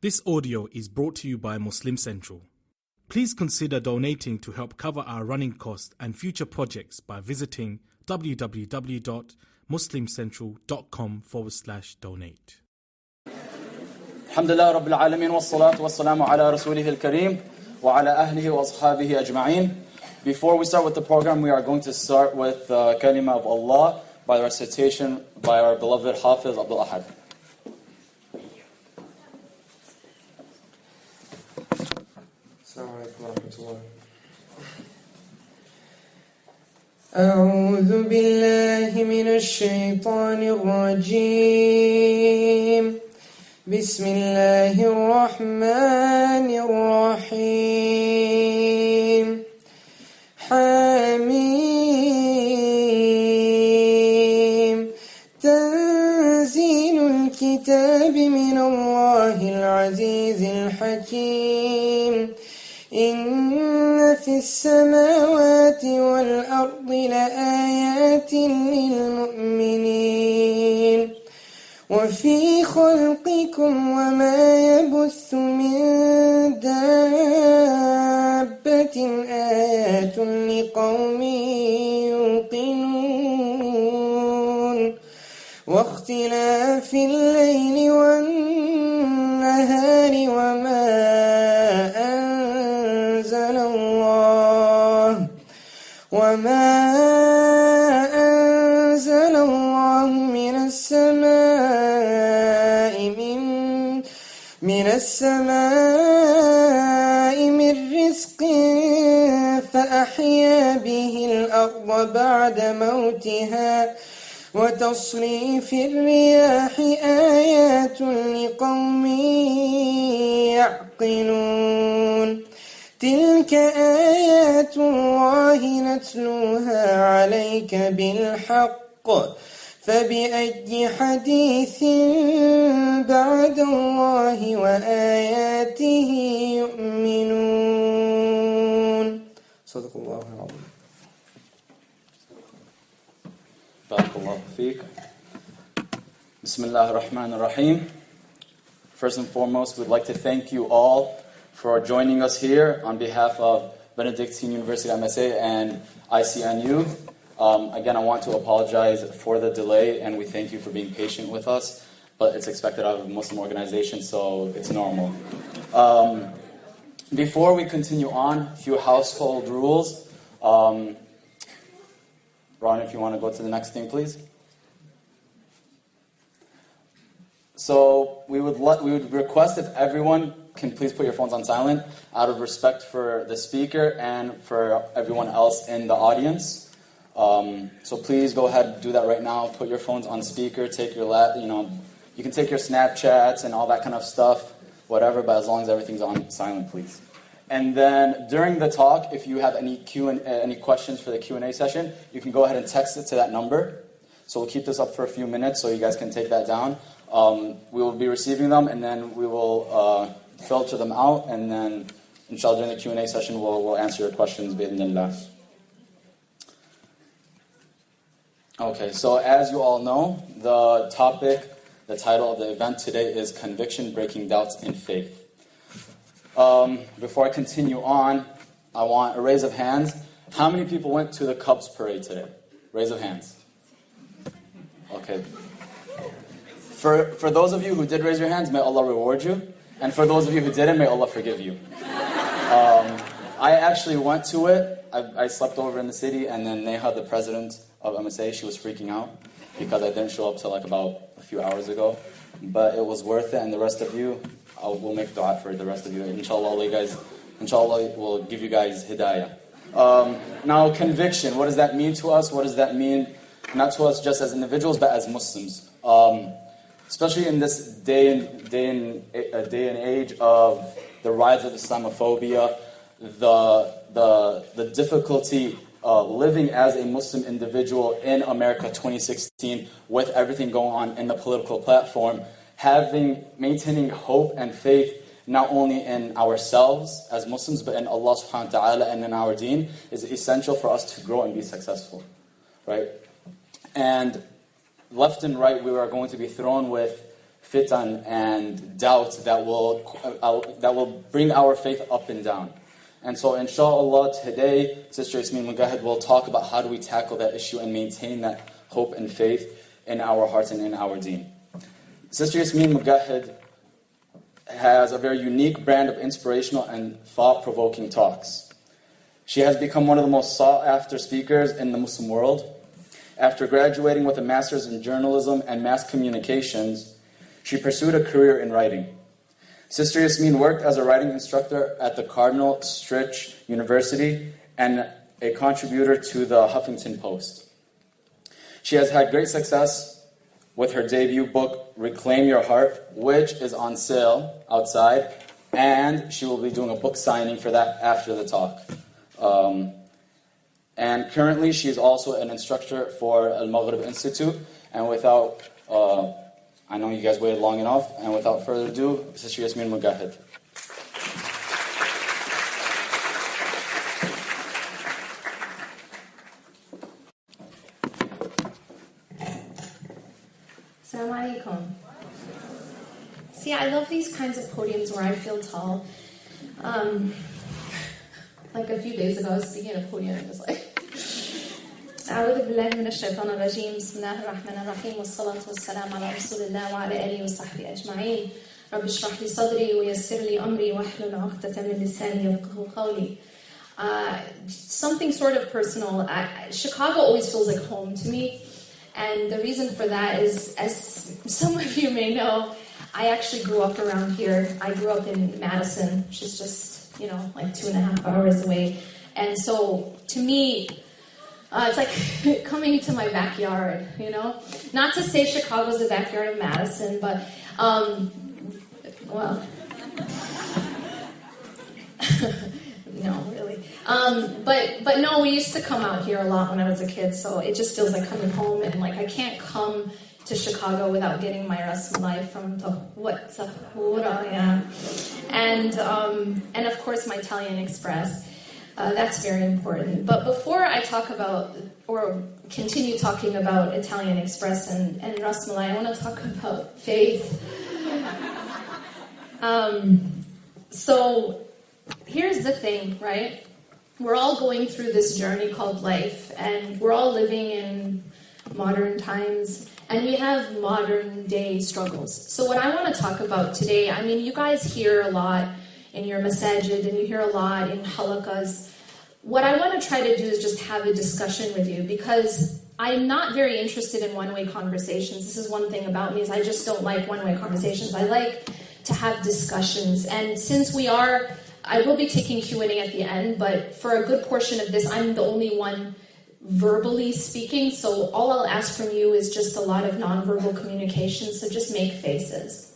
This audio is brought to you by Muslim Central. Please consider donating to help cover our running costs and future projects by visiting www.muslimcentral.com/donate. Alhamdulillah Rabbil Alameen wa salatu wa salamu ala Rasulih al-Kareem wa ala ahlihi wa ashabihi ajma'een. Before we start with the program, we are going to start with the kalima of Allah by the recitation by our beloved Hafiz Abdul Ahad. أعوذ بالله من الشيطان الرجيم بسم الله الرحمن الرحيم حميم تنزيل الكتاب من الله العزيز الحكيم إن في السماوات والأرض لآيات للمؤمنين وفي خلقكم وما يبث من دابة آيات لقوم يوقنون واختلاف الليل والنهار وما أنزل الله من السماء من رزق فأحيا به الأرض بعد موتها وتصريف الرياح آيات لقوم يعقلون تلك آيات الله نتلوها عليك بالحق فبأي حديث بعد الله وآياته يؤمنون صدق الله العظيم. Barakallahu feek. Bismillah ar-Rahman ar-Rahim. First and foremost, we'd like to thank you all for joining us here on behalf of Benedictine University MSA and ICNU. Again, I want to apologize for the delay, and we thank you for being patient with us, but it's expected out of a Muslim organization, so it's normal. Before we continue on, a few household rules. Ron, if you want to go to the next thing, please. So we would request if everyone can please put your phones on silent out of respect for the speaker and for everyone else in the audience. So please go ahead and do that right now. Put your phones on speaker, take your you can take your Snapchats and all that kind of stuff, whatever, but as long as everything's on silent, please. And then during the talk, if you have any questions for the Q&A session, you can go ahead and text it to that number. So we'll keep this up for a few minutes so you guys can take that down. We will be receiving them, and then we will filter them out, and then inshallah during the Q&A session we'll answer your questions bi'idhnillah. Okay, so as you all know, the title of the event today is Conviction Breaking Doubts in Faith. Before I continue on, I want a raise of hands. How many people went to the Cubs parade today? Raise of hands. Okay. For those of you who did raise your hands, may Allah reward you. And for those of you who didn't, may Allah forgive you. I actually went to it. I slept over in the city, and then Neha, the president of MSA, she was freaking out because I didn't show up till about a few hours ago. But it was worth it, and the rest of you, we'll make dua for the rest of you. Inshallah, we'll give you guys hidayah. Now, conviction, what does that mean to us? What does that mean, not to us just as individuals, but as Muslims? Especially in this day and age of the rise of Islamophobia, the difficulty living as a Muslim individual in America 2016 with everything going on in the political platform, maintaining hope and faith not only in ourselves as Muslims but in Allah subhanahu wa ta'ala and in our deen is essential for us to grow and be successful, right? And left and right we are going to be thrown with fitan and doubt that will bring our faith up and down. And so inshallah today, Sister Yasmin Mogahed will talk about how do we tackle that issue and maintain that hope and faith in our hearts and in our deen. Sister Yasmin Mogahed has a very unique brand of inspirational and thought-provoking talks. She has become one of the most sought-after speakers in the Muslim world. After graduating with a master's in journalism and mass communications, she pursued a career in writing. Sister Yasmin worked as a writing instructor at the Cardinal Stritch University and a contributor to the Huffington Post. She has had great success with her debut book, Reclaim Your Heart, which is on sale outside, and she will be doing a book signing for that after the talk. And currently, she is also an instructor for Al-Maghrib Institute, and without... I know you guys waited long enough, and without further ado, Sister Yasmin Mogahed. Assalamu alaikum. See, I love these kinds of podiums where I feel tall. Like a few days ago, I was speaking at a podium and it was like, أعوذ بالله من الشيطان الرجيم بسم الله الرحمن الرحيم والصلاة والسلام على رسول الله وعلى آله وصحبه أجمعين رب اشرح لي صدري ويسر لي أمري واحلل عقدة من لساني يفقهوا قولي. Something sort of personal. Chicago always feels like home to me, and the reason for that is, as some of you may know, I actually grew up around here. I grew up in Madison, which is just, like 2.5 hours away, and so to me, it's like coming to my backyard, Not to say Chicago's the backyard of Madison, but, well, no, really. But no, we used to come out here a lot when I was a kid, so it just feels like coming home, and like I can't come to Chicago without getting my ras malai from Tahura, and of course my Italian Express. That's very important. But before I talk about, or continue talking about Italian Express and ras malai, I want to talk about faith. So here's the thing, right? We're all going through this journey called life, and we're all living in modern times, and we have modern day struggles. So what I want to talk about today, you guys hear a lot in your masajid, and you hear a lot in halakas. What I want to try to do is just have a discussion with you, because I'm not very interested in one-way conversations. This is one thing about me, is I just don't like one-way conversations. I like to have discussions, and since I will be taking Q&A at the end, but for a good portion of this, I'm the only one verbally speaking, so all I'll ask from you is just a lot of nonverbal communication, so just make faces.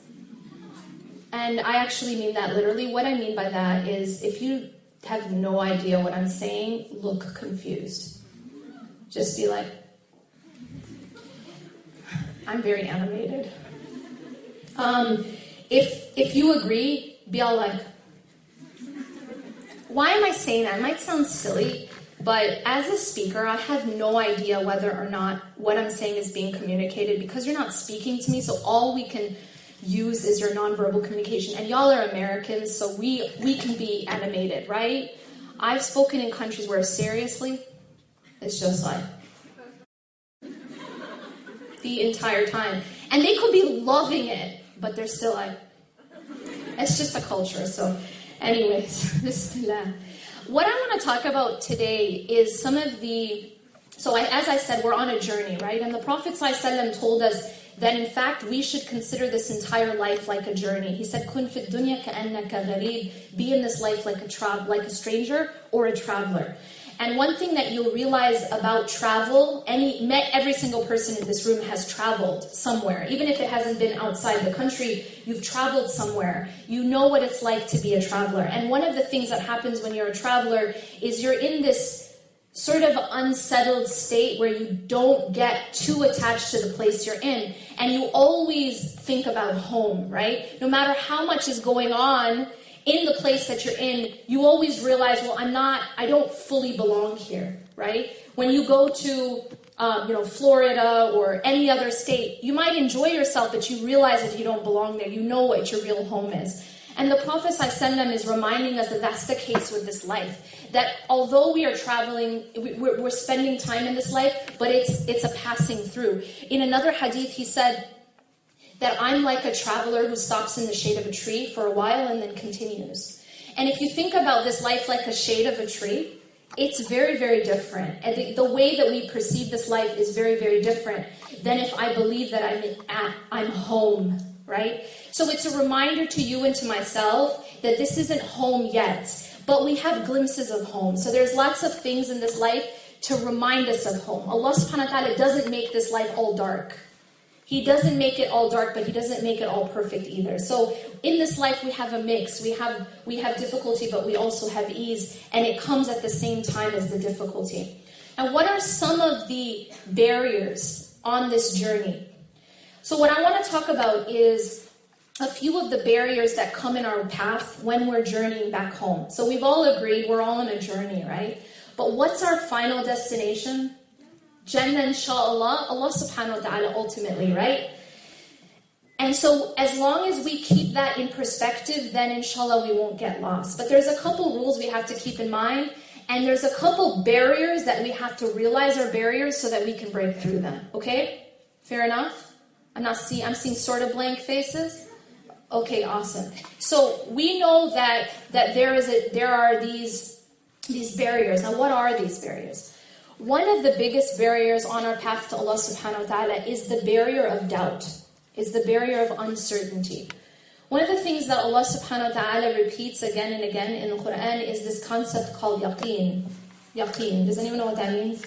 And I actually mean that literally. What I mean by that is, if you have no idea what I'm saying, look confused. Just be like, I'm very animated. If you agree, be all like, why am I saying that? It might sound silly, but as a speaker, I have no idea whether or not what I'm saying is being communicated, because you're not speaking to me, so all we can use is your nonverbal communication. And y'all are Americans, so we can be animated, right? I've spoken in countries where seriously, it's just like the entire time. And they could be loving it, but they're still like, it's just a culture. So anyways, bismillah. What I want to talk about today is some of as I said, we're on a journey, right? And the Prophet ﷺ told us that in fact we should consider this entire life like a journey. He said, "Kun fi dunya ka'annaka gharib." Be in this life like a stranger or a traveler. And one thing that you'll realize about travel, every single person in this room has traveled somewhere. Even if it hasn't been outside the country, you've traveled somewhere. You know what it's like to be a traveler. And one of the things that happens when you're a traveler is you're in this sort of unsettled state where you don't get too attached to the place you're in. And you always think about home, right? No matter how much is going on in the place that you're in, you always realize, well, I don't fully belong here, right? When you go to Florida or any other state, you might enjoy yourself, but you realize that you don't belong there. You know what your real home is. And the Prophet ﷺ is reminding us that that's the case with this life. That although we are traveling, we're spending time in this life, but it's a passing through. In another hadith, he said that I'm like a traveler who stops in the shade of a tree for a while and then continues. And if you think about this life like a shade of a tree, it's very, very different. And the way that we perceive this life is very, very different than if I believe that I'm home, right? So it's a reminder to you and to myself that this isn't home yet, but we have glimpses of home. So there's lots of things in this life to remind us of home. Allah subhanahu wa ta'ala doesn't make this life all dark. He doesn't make it all dark, but He doesn't make it all perfect either. So in this life we have a mix. We have difficulty, but we also have ease, and it comes at the same time as the difficulty. And what are some of the barriers on this journey? So what I want to talk about is a few of the barriers that come in our path when we're journeying back home. So we've all agreed we're all on a journey, right? But what's our final destination? Jannah, inshallah, Allah subhanahu wa ta'ala ultimately, right? And so as long as we keep that in perspective, then inshallah we won't get lost. But there's a couple rules we have to keep in mind, and there's a couple barriers that we have to realize are barriers so that we can break through them. Okay? Fair enough? I'm seeing sort of blank faces. Okay, awesome. So we know that there are these barriers. Now what are these barriers? One of the biggest barriers on our path to Allah subhanahu wa ta'ala is the barrier of doubt, is the barrier of uncertainty. One of the things that Allah subhanahu wa ta'ala repeats again and again in the Quran is this concept called yaqeen. Yaqeen. Does anyone know what that means?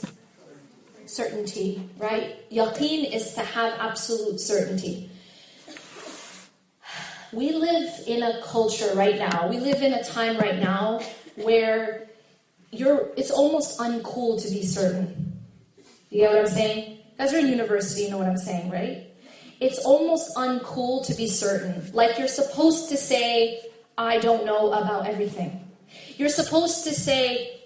Certainty, right? Yaqeen is to have absolute certainty. We live in a culture right now, we live in a time right now where it's almost uncool to be certain. You get what I'm saying? You guys are in university, you know what I'm saying, right? It's almost uncool to be certain. Like you're supposed to say, I don't know about everything. You're supposed to say,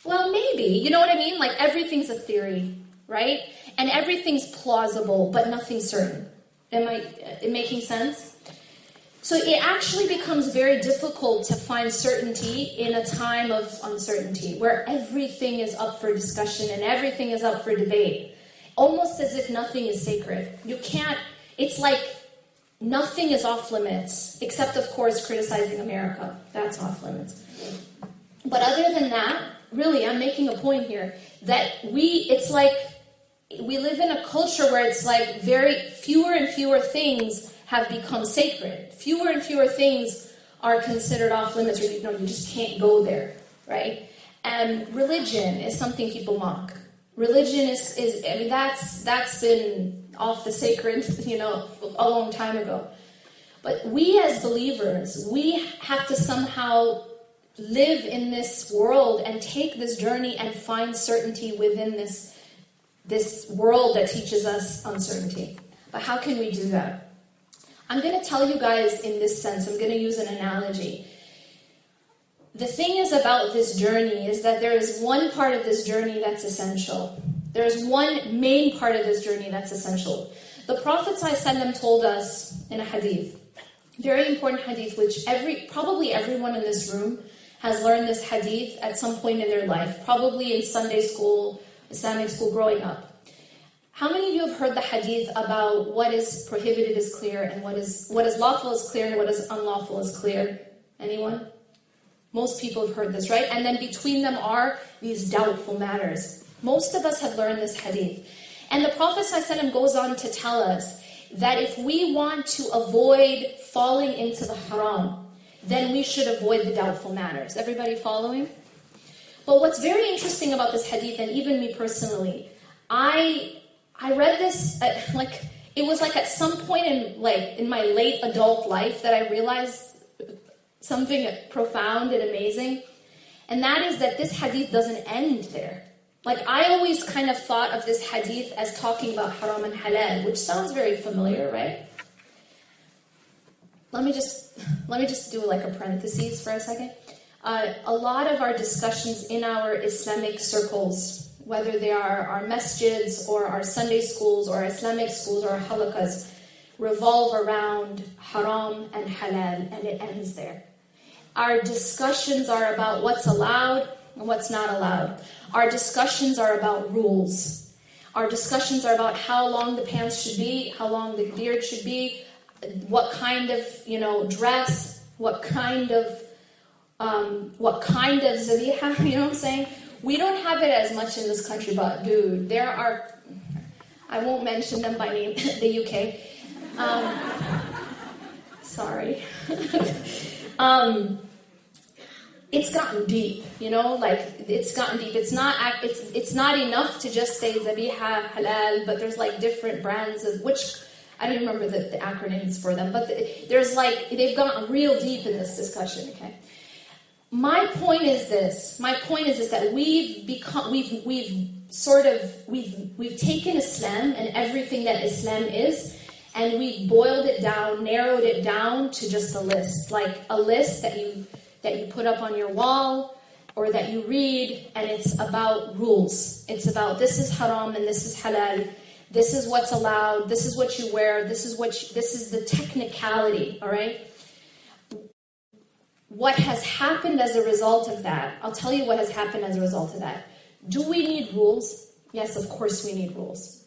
well, maybe. You know what I mean? Like everything's a theory, right? And everything's plausible, but nothing's certain. Am I making sense? So it actually becomes very difficult to find certainty in a time of uncertainty, where everything is up for discussion and everything is up for debate. Almost as if nothing is sacred. It's like nothing is off limits, except of course criticizing America. That's off limits. But other than that, really, I'm making a point here, that it's like we live in a culture where it's like very fewer and fewer things have become sacred. Fewer and fewer things are considered off limits, or you just can't go there, right? And religion is something people mock. Religion is that's been off the sacred, a long time ago. But we as believers, we have to somehow live in this world and take this journey and find certainty within this world that teaches us uncertainty. But how can we do that? I'm going to tell you guys in this sense, I'm going to use an analogy. The thing is about this journey is that there is one part of this journey that's essential. There's one main part of this journey that's essential. The Prophet ﷺ told us in a hadith, very important hadith, which probably everyone in this room has learned this hadith at some point in their life, probably in Sunday school, Islamic school, growing up. How many of you have heard the hadith about what is prohibited is clear and what is lawful is clear and what is unlawful is clear? Anyone? Most people have heard this, right? And then between them are these doubtful matters. Most of us have learned this hadith. And the Prophet ﷺ goes on to tell us that if we want to avoid falling into the haram, then we should avoid the doubtful matters. Everybody following? But what's very interesting about this hadith, and even me personally, I read this, it was like at some point in my late adult life that I realized something profound and amazing. And that is that this hadith doesn't end there. Like I always kind of thought of this hadith as talking about haram and halal, which sounds very familiar, right? Let me just do like a parenthesis for a second. A lot of our discussions in our Islamic circles, whether they are our masjids or our Sunday schools or our Islamic schools or our halakas, revolve around haram and halal, and it ends there. Our discussions are about what's allowed and what's not allowed. Our discussions are about rules. Our discussions are about how long the pants should be, how long the beard should be, what kind of, dress, what kind of zabiha, you know what I'm saying? We don't have it as much in this country, but dude, there are, I won't mention them by name, the UK. Sorry. It's gotten deep, it's gotten deep. It's not enough to just say zabiha, halal, but there's different brands of which, I don't remember the acronyms for them, but they've gotten real deep in this discussion, okay? My point is this that we've taken Islam and everything that Islam is, and we've boiled it down, narrowed it down to just a list, like a list that you put up on your wall or that you read, and it's about rules. It's about this is haram and this is halal. This is what's allowed. This is what you wear. This is the technicality. All right. What has happened as a result of that? I'll tell you what has happened as a result of that. Do we need rules? Yes, of course we need rules.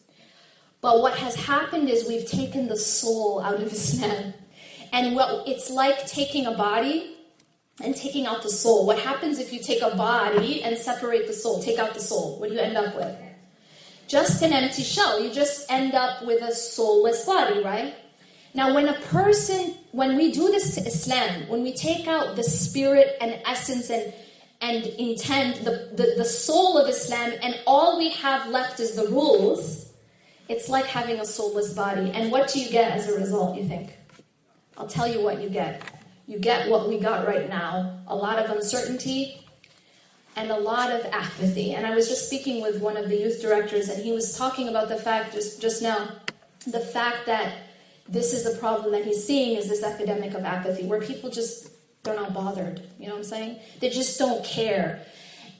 But what has happened is we've taken the soul out of Islam. And it's like taking a body and taking out the soul. What happens if you take a body and separate the soul, take out the soul? What do you end up with? Just an empty shell. You just end up with a soulless body, right? Now, when we do this to Islam, when we take out the spirit and essence and intent, the soul of Islam, and all we have left is the rules, it's like having a soulless body. And what do you get as a result, you think? I'll tell you what you get. You get what we got right now, a lot of uncertainty and a lot of apathy. And I was just speaking with one of the youth directors, and he was talking about the fact, just now, the fact that this is the problem that he's seeing is this epidemic of apathy, where people they're not bothered, you know what I'm saying? They just don't care.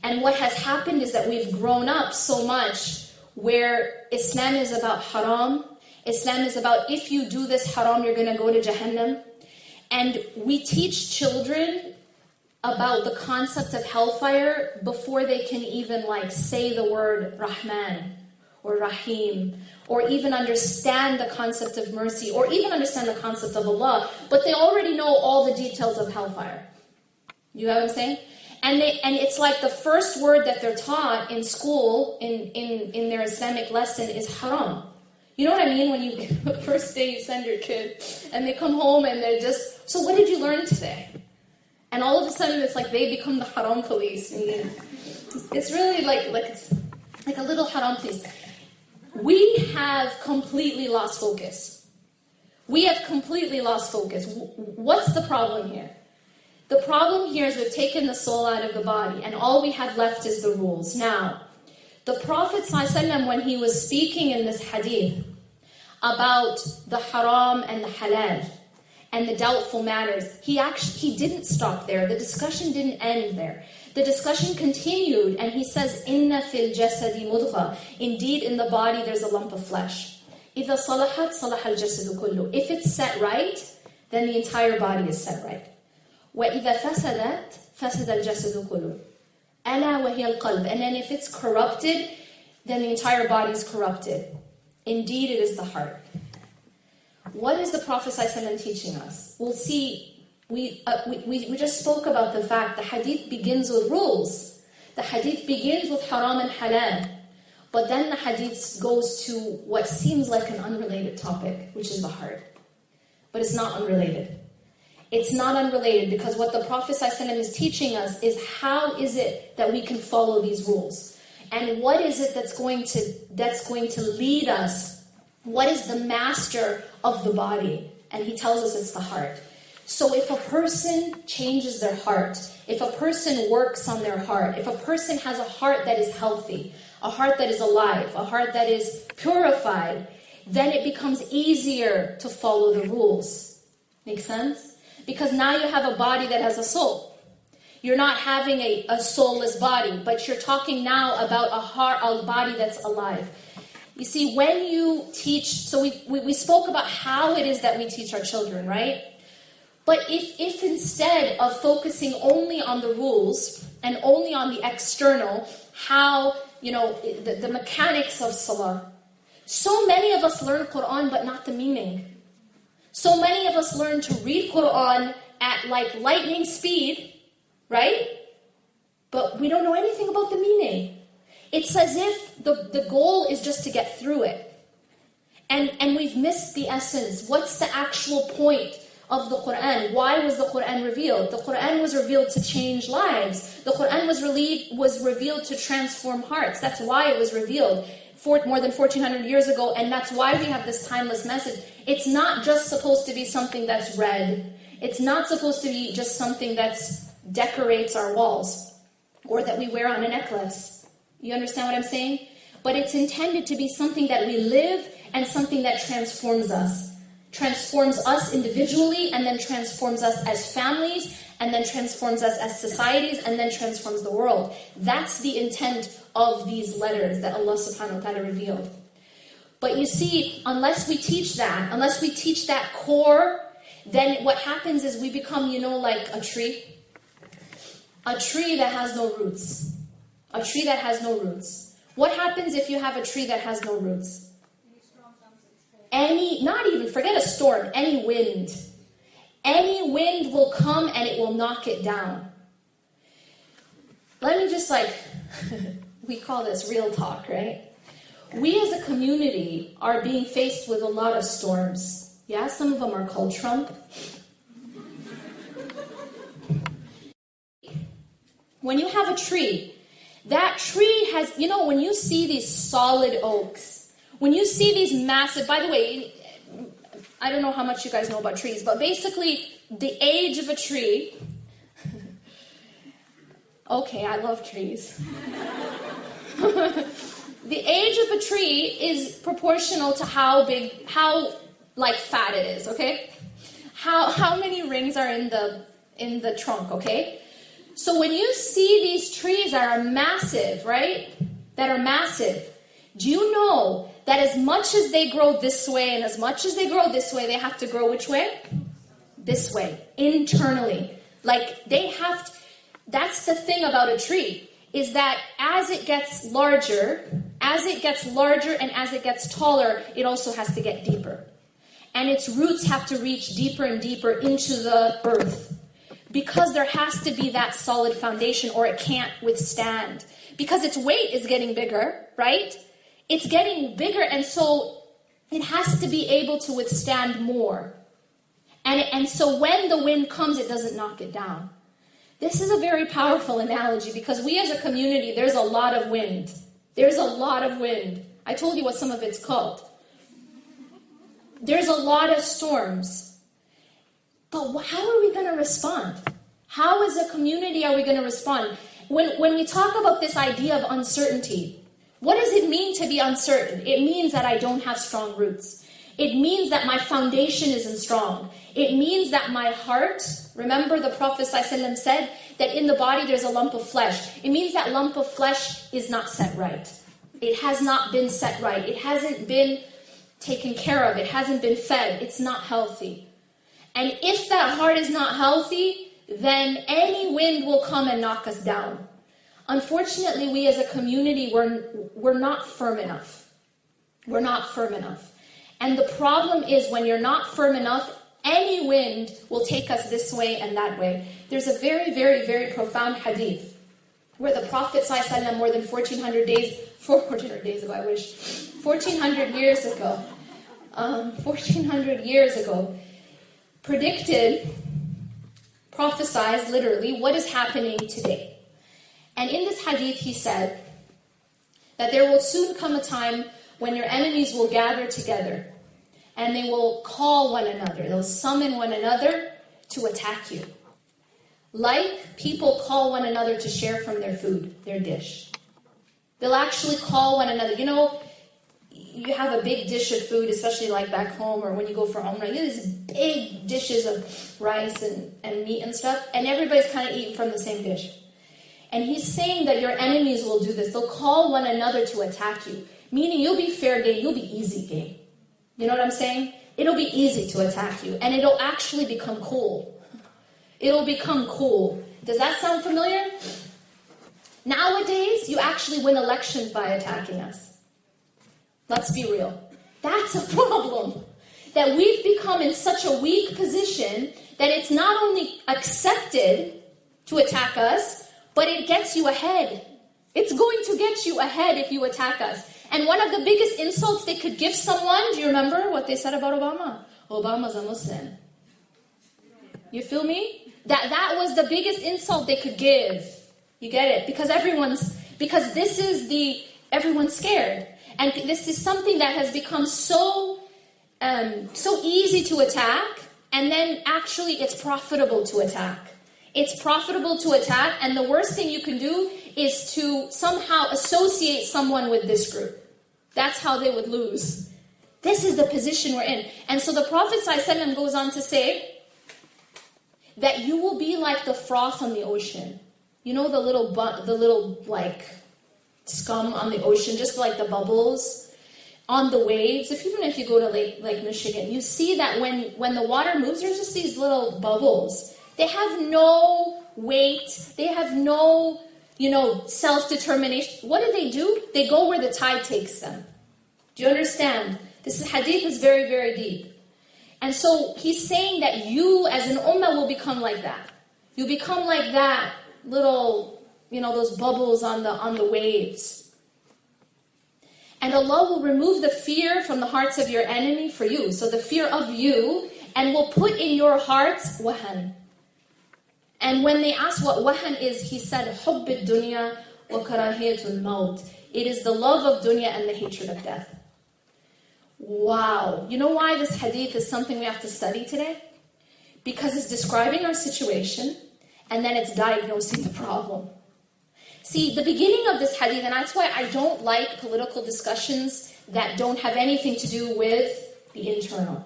And what has happened is that we've grown up so much where Islam is about haram, Islam is about if you do this haram, you're going to go to Jahannam. And we teach children about the concept of hellfire before they can even say the word Rahman or Rahim, or even understand the concept of mercy, or even understand the concept of Allah, but they already know all the details of hellfire. You know what I'm saying? And it's like the first word that they're taught in school, in their Islamic lesson, is haram. You know what I mean? When the first day you send your kid, and they come home and they're just, so what did you learn today? And all of a sudden it's like they become the haram police. And it's really it's like a little haram police. We have completely lost focus. What's the problem here? The problem here is we've taken the soul out of the body, and all we have left is the rules. Now, the Prophet ﷺ, when he was speaking in this hadith about the haram and the halal and the doubtful matters, he didn't stop there. The discussion didn't end there. The discussion continued, and he says, "Inna fil jasadi mudgha." Indeed, in the body there's a lump of flesh. إِذَا صَلَحَتْ صَلَحَ الْجَسَدُ كُلُّهُ. If it's set right, then the entire body is set right. وَإِذَا فَسَدَتْ فَسَدَ الْجَسَدُ كُلُّهُ. أَلَا وَهِيَ الْقَلْبُ. And then if it's corrupted, then the entire body is corrupted. Indeed, it is the heart. What is the Prophet ﷺ teaching us? We'll see. We just spoke about the fact the hadith begins with rules. The hadith begins with haram and halal. But then the hadith goes to what seems like an unrelated topic, which is the heart. But it's not unrelated. It's not unrelated, because what the Prophet ﷺ is teaching us is how is it that we can follow these rules? And what is it that's going to lead us? What is the master of the body? And he tells us it's the heart. So if a person changes their heart, if a person works on their heart, if a person has a heart that is healthy, a heart that is alive, a heart that is purified, then it becomes easier to follow the rules. Make sense? Because now you have a body that has a soul. You're not having a soulless body, but you're talking now about a body that's alive. You see, when you teach, so we spoke about how it is that we teach our children, right? But if instead of focusing only on the rules and only on the external, how, the mechanics of salah, so many of us learn Quran but not the meaning. So many of us learn to read Quran at like lightning speed, right? But we don't know anything about the meaning. It's as if the goal is just to get through it. And we've missed the essence. What's the actual point of the Quran? Why was the Quran revealed? The Quran was revealed to change lives. The Quran was revealed to transform hearts. That's why it was revealed more than 1,400 years ago, and that's why we have this timeless message. It's not just supposed to be something that's read. It's not supposed to be just something that decorates our walls or that we wear on a necklace. You understand what I'm saying? But it's intended to be something that we live and something that transforms us. Transforms us individually, and then transforms us as families, and then transforms us as societies, and then transforms the world. That's the intent of these letters that Allah subhanahu wa ta'ala revealed. But you see, unless we teach that core, then what happens is we become, like a tree. A tree that has no roots. A tree that has no roots. What happens if you have a tree that has no roots? Forget a storm, any wind. Any wind will come and it will knock it down. Let me just we call this real talk, right? We as a community are being faced with a lot of storms. Yeah, some of them are called Trump. When you have a tree, that tree has, when you see these solid oaks, when you see these massive, by the way, I don't know how much you guys know about trees, but basically the age of a tree, okay, I love trees. The age of a tree is proportional to how fat it is, okay? How many rings are in the trunk, okay? So when you see these trees that are massive, right? That are massive, do you know that as much as they grow this way and as much as they grow this way, they have to grow which way? This way, internally. That's the thing about a tree, is that as it gets larger and as it gets taller, it also has to get deeper. And its roots have to reach deeper and deeper into the earth. Because there has to be that solid foundation or it can't withstand. Because its weight is getting bigger, right? It's getting bigger, and so it has to be able to withstand more. And so when the wind comes, it doesn't knock it down. This is a very powerful analogy because we as a community, there's a lot of wind. There's a lot of wind. I told you what some of it's called. There's a lot of storms. But how are we going to respond? How as a community are we going to respond? When we talk about this idea of uncertainty, what does it mean to be uncertain? It means that I don't have strong roots. It means that my foundation isn't strong. It means that my heart, remember the Prophet ﷺ said that in the body there's a lump of flesh. It means that lump of flesh is not set right. It has not been set right. It hasn't been taken care of. It hasn't been fed. It's not healthy. And if that heart is not healthy, then any wind will come and knock us down. Unfortunately, we as a community, we're not firm enough. We're not firm enough. And the problem is when you're not firm enough, any wind will take us this way and that way. There's a very, very, very profound hadith where the Prophet ﷺ more than 1,400 years ago, predicted, prophesied literally what is happening today. And in this hadith he said that there will soon come a time when your enemies will gather together and they will call one another. They'll summon one another to attack you. Like people call one another to share from their food, their dish. They'll actually call one another. you have a big dish of food, especially like back home or when you go for Umrah, you have these big dishes of rice and meat and stuff, and everybody's kind of eating from the same dish. And he's saying that your enemies will do this. They'll call one another to attack you, meaning you'll be fair game, you'll be easy game. You know what I'm saying? It'll be easy to attack you, and it'll actually become cool. It'll become cool. Does that sound familiar? Nowadays, you actually win elections by attacking us. Let's be real. That's a problem. That we've become in such a weak position that it's not only accepted to attack us, but it gets you ahead. It's going to get you ahead if you attack us. And one of the biggest insults they could give someone, do you remember what they said about Obama? Obama's a Muslim. You feel me? That was the biggest insult they could give. You get it? Because everyone's scared. And this is something that has become so easy to attack, and then actually it's profitable to attack. It's profitable to attack, and the worst thing you can do is to somehow associate someone with this group. That's how they would lose. This is the position we're in. And so the Prophet ﷺ goes on to say that you will be like the froth on the ocean. You know the little like scum on the ocean, just like the bubbles on the waves. Even if you go to Lake Michigan, you see that when the water moves, there's just these little bubbles. They have no weight. They have no, self-determination. What do? They go where the tide takes them. Do you understand? This hadith is very, very deep. And so he's saying that you as an ummah will become like that. You become like that little, those bubbles on the waves. And Allah will remove the fear from the hearts of your enemy for you. So the fear of you, and will put in your hearts wahan. And when they asked what wahan is, he said, حُبِّ الدُّنْيَا وَكَرَاهِيَةُ الْمَوْتِ. It is the love of dunya and the hatred of death. Wow. You know why this hadith is something we have to study today? Because it's describing our situation, and then it's diagnosing the problem. See, the beginning of this hadith, and that's why I don't like political discussions that don't have anything to do with the internal.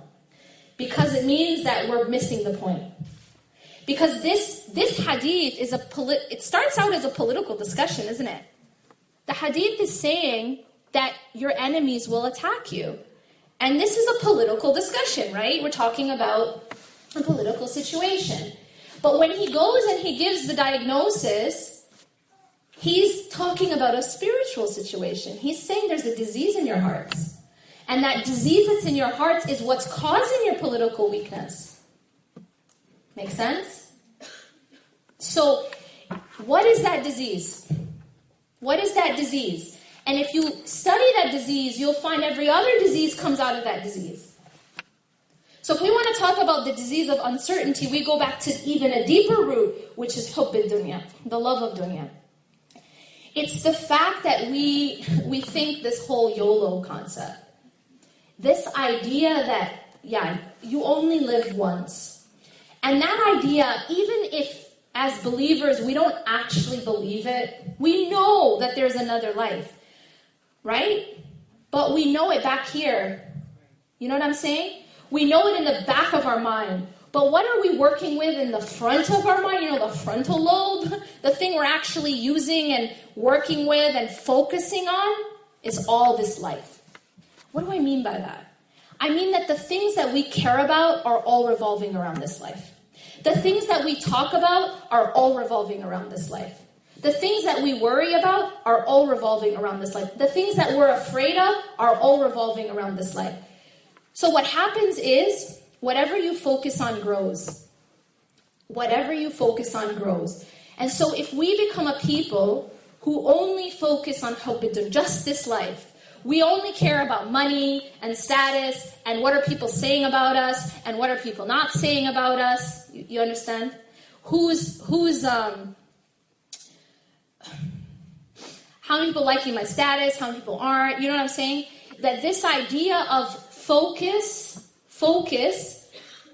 Because it means that we're missing the point. Because this hadith is it starts out as a political discussion, isn't it? The hadith is saying that your enemies will attack you. And this is a political discussion, right? We're talking about a political situation. But when he goes and he gives the diagnosis, he's talking about a spiritual situation. He's saying there's a disease in your hearts. And that disease that's in your hearts is what's causing your political weakness. Make sense? So, what is that disease? What is that disease? And if you study that disease, you'll find every other disease comes out of that disease. So if we want to talk about the disease of uncertainty, we go back to even a deeper root, which is hubb al-dunya, the love of dunya. It's the fact that we think this whole YOLO concept. This idea that, you only live once. And that idea, even if as believers we don't actually believe it, we know that there's another life. Right? But we know it back here. You know what I'm saying? We know it in the back of our mind. But what are we working with in the front of our mind? The frontal lobe? The thing we're actually using and working with and focusing on is all this life. What do I mean by that? I mean that the things that we care about are all revolving around this life. The things that we talk about are all revolving around this life. The things that we worry about are all revolving around this life. The things that we're afraid of are all revolving around this life. So what happens is, whatever you focus on grows. Whatever you focus on grows. And so if we become a people who only focus on hubbidun, just this life, we only care about money and status and what are people saying about us and what are people not saying about us. You understand? How many people liking my status? How many people aren't? You know what I'm saying? That this idea of focus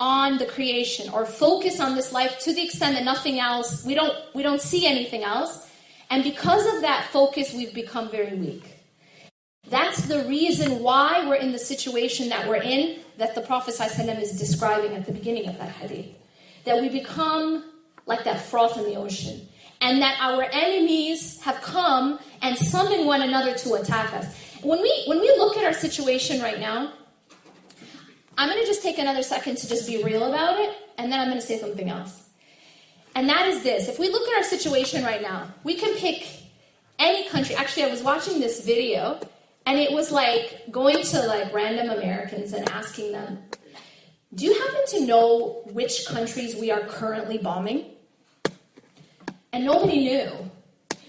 on the creation or focus on this life to the extent that nothing else, we don't see anything else. And because of that focus, we've become very weak. That's the reason why we're in the situation that we're in, that the Prophet ﷺ is describing at the beginning of that hadith. That we become like that froth in the ocean. And that our enemies have come and summoned one another to attack us. When we look at our situation right now, I'm going to just take another second to just be real about it, and then I'm going to say something else. And that is this. If we look at our situation right now, we can pick any country. Actually, I was watching this video, and it was like going to like random Americans and asking them, do you happen to know which countries we are currently bombing? And nobody knew.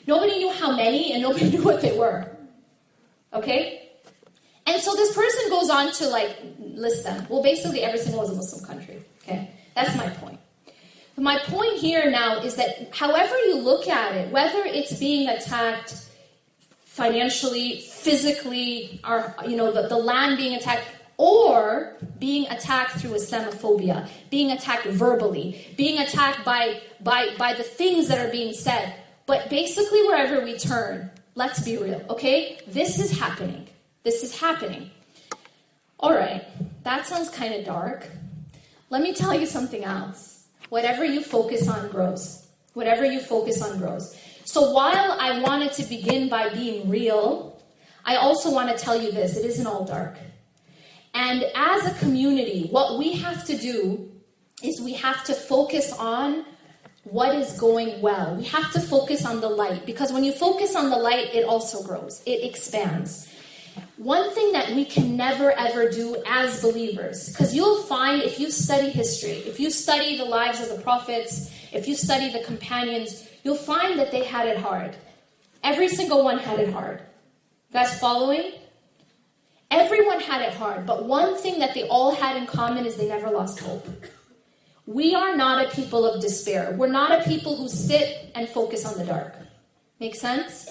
Nobody knew how many, and nobody knew what they were. Okay? And so this person goes on to like list them. Well, basically every single one is a Muslim country. Okay? That's my point. But my point here now is that however you look at it, whether it's being attacked financially, physically, or the land being attacked, or being attacked through Islamophobia, being attacked verbally, being attacked by the things that are being said. But basically wherever we turn, let's be real, okay? This is happening. This is happening. All right, that sounds kind of dark. Let me tell you something else. Whatever you focus on grows. Whatever you focus on grows. So while I wanted to begin by being real, I also want to tell you this. It isn't all dark. And as a community, what we have to do is we have to focus on what is going well. We have to focus on the light. Because when you focus on the light, it also grows. It expands. One thing that we can never ever do as believers, because you'll find if you study history, if you study the lives of the prophets, if you study the companions, you'll find that they had it hard. Every single one had it hard. You guys following? Everyone had it hard, but one thing that they all had in common is they never lost hope. We are not a people of despair. We're not a people who sit and focus on the dark. Make sense?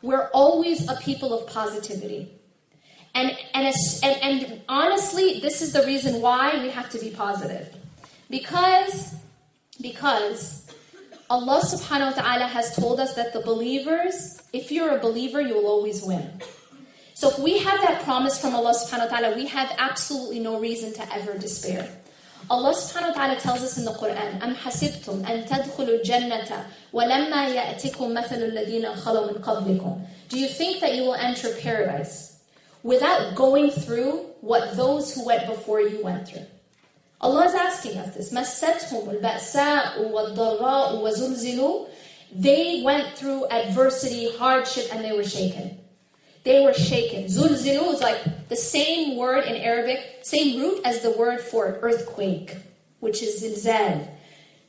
We're always a people of positivity. And honestly, this is the reason why we have to be positive. Because Allah subhanahu wa ta'ala has told us that the believers, if you're a believer, you will always win. So if we have that promise from Allah subhanahu wa ta'ala, we have absolutely no reason to ever despair. Allah subhanahu wa ta'ala tells us in the Quran, أَمْ حَسِبْتُمْ أَن تَدْخُلُوا الْجَنَّةَ وَلَمَّا يَأْتِكُمْ مَثَلُ الَّذِينَ خَلَوْا مِنْ قَبْلِكُمْ. Do you think that you will enter paradise without going through what those who went before you went through? Allah is asking us this. مَسَّتْهُمُ الْبَأْسَاءُ وَالضَّرَّاءُ وَزُلْزِلُوا. They went through adversity, hardship, and they were shaken. They were shaken. Zulzilu is like the same word in Arabic, same root as the word for earthquake, which is zilzal.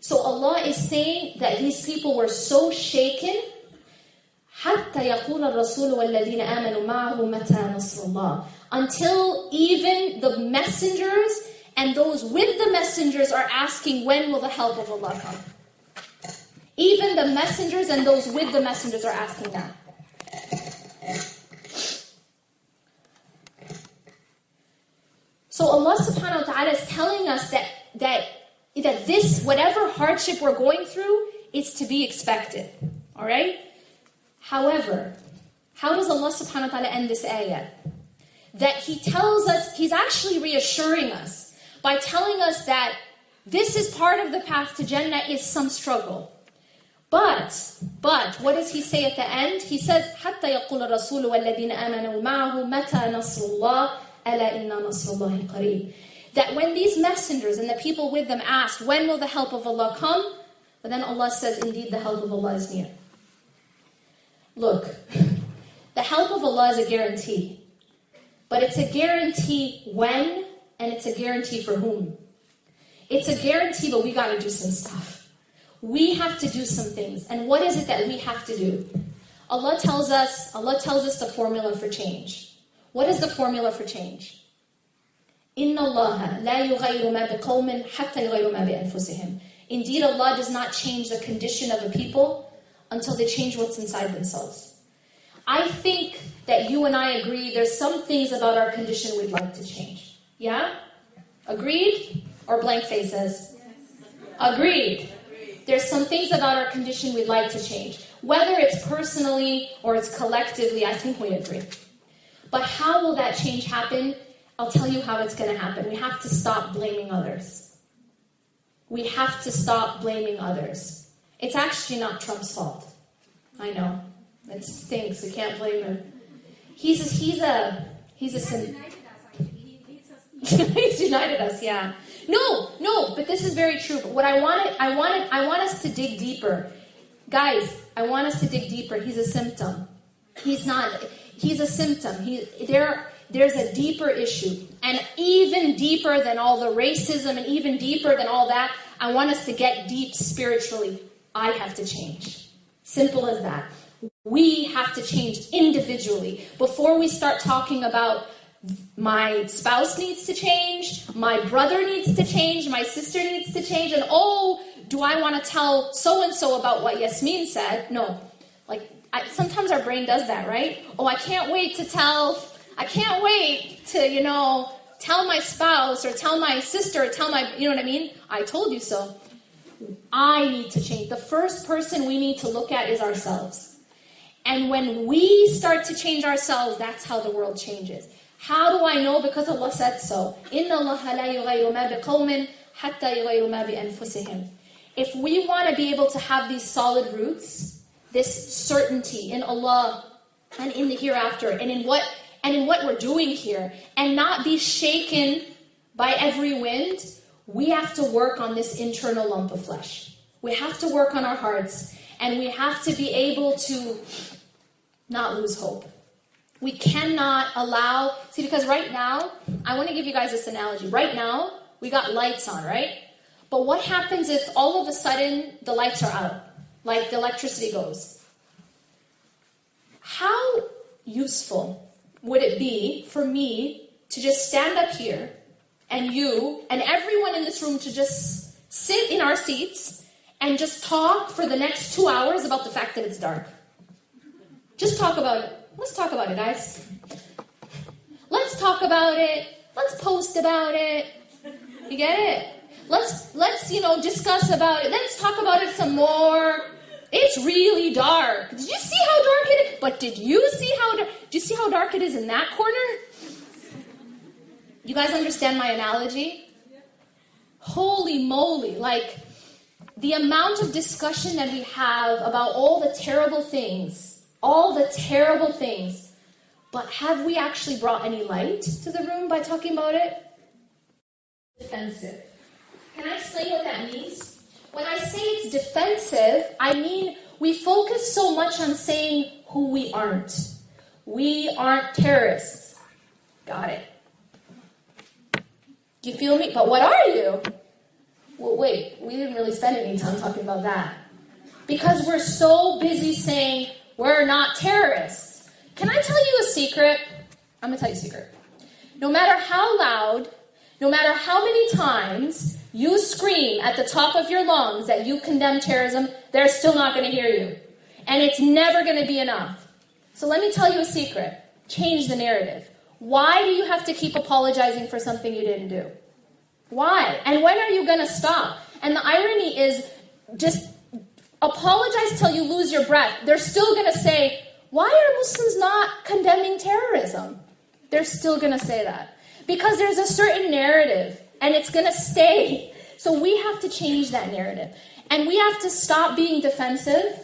So Allah is saying that these people were so shaken, حَتَّى يَقُولَ الرَّسُولُ وَالَّذِينَ آمَنُوا مَعَهُ مَتَى نَصْرُ اللَّهِ. Until even the messengers and those with the messengers are asking, when will the help of Allah come? Even the messengers and those with the messengers are asking that. So Allah subhanahu wa ta'ala is telling us that this, whatever hardship we're going through, is to be expected. Alright? However, how does Allah subhanahu wa ta'ala end this ayah? That He tells us, He's actually reassuring us by telling us that this is part of the path to Jannah is some struggle. But, what does He say at the end? He says, حَتَّى يَقُولَ الرَّسُولُ وَالَّذِينَ آمَنُوا مَعَهُ مَتَى نَصْرُ اللَّهِ أَلَا إِنَّ نَصْرَ اللَّهِ قَرِيبٌ. That when these messengers and the people with them asked, when will the help of Allah come? But then Allah says, indeed the help of Allah is near. Look, the help of Allah is a guarantee. But it's a guarantee when, and it's a guarantee for whom. It's a guarantee, but we got to do some stuff. We have to do some things. And what is it that we have to do? Allah tells us the formula for change. What is the formula for change? إِنَّ اللَّهَ لَا يُغَيِّرُ مَا بِقَوْمٍ حَتَّى يُغَيِّرُ مَا بِأَنفُسِهِمْ. Indeed, Allah does not change the condition of a people until they change what's inside themselves. I think that you and I agree there's some things about our condition we'd like to change. Yeah? Agreed? Or blank faces? Agreed. There's some things about our condition we'd like to change. Whether it's personally or it's collectively, I think we agree. But how will that change happen? I'll tell you how it's going to happen. We have to stop blaming others. We have to stop blaming others. It's actually not Trump's fault. I know. It stinks. We can't blame him. He's a He's united us, yeah. No, but this is very true. But what I want us to dig deeper. Guys, I want us to dig deeper. He's a symptom. He's a symptom. There's a deeper issue. And even deeper than all the racism and even deeper than all that, I want us to get deep spiritually. I have to change. Simple as that. We have to change individually. Before we start talking about my spouse needs to change, my brother needs to change, my sister needs to change, and do I want to tell so-and-so about what Yasmin said? No. Sometimes our brain does that, right? I can't wait to tell my spouse or tell my sister, you know what I mean? I told you so. I need to change. The first person we need to look at is ourselves. And when we start to change ourselves, that's how the world changes. How do I know? Because Allah said so. إِنَّ اللَّهَ لَا يُغَيِّرُ مَا بِقَوْمٍ حَتَّى يُغَيِّرُ مَا بِأَنفُسِهِمْ. If we want to be able to have these solid roots, this certainty in Allah and in the hereafter and in what we're doing here, and not be shaken by every wind, we have to work on this internal lump of flesh. We have to work on our hearts, and we have to be able to not lose hope. We cannot allow... See, because right now, I want to give you guys this analogy. Right now, we got lights on, right? But what happens if all of a sudden the lights are out? Like the electricity goes. How useful would it be for me to just stand up here and you and everyone in this room to just sit in our seats and just talk for the next 2 hours about the fact that it's dark? Just talk about it. Let's talk about it, guys. Let's talk about it. Let's post about it. You get it? Let's discuss about it. Let's talk about it some more. It's really dark. Did you see how dark it is? But did you see how dark it is in that corner? You guys understand my analogy? Holy moly, the amount of discussion that we have about all the terrible things, but have we actually brought any light to the room by talking about it? Defensive. Can I explain what that means? When I say it's defensive, I mean we focus so much on saying who we aren't. We aren't terrorists. Got it. Do you feel me? But what are you? Well, wait, we didn't really spend any time talking about that. Because we're so busy saying we're not terrorists. Can I tell you a secret? I'm going to tell you a secret. No matter how loud, no matter how many times you scream at the top of your lungs that you condemn terrorism, they're still not going to hear you. And it's never going to be enough. So let me tell you a secret. Change the narrative. Why do you have to keep apologizing for something you didn't do? Why? And when are you going to stop? And the irony is, just apologize till you lose your breath. They're still going to say, why are Muslims not condemning terrorism? They're still going to say that. Because there's a certain narrative, and it's going to stay. So we have to change that narrative. And we have to stop being defensive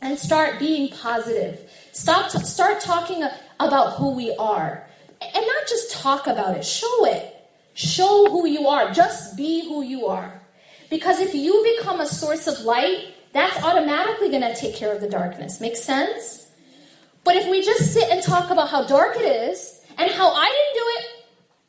and start being positive. Start talking about who we are. And not just talk about it, show it. Show who you are. Just be who you are. Because if you become a source of light, that's automatically going to take care of the darkness. Make sense? But if we just sit and talk about how dark it is and how I didn't do it,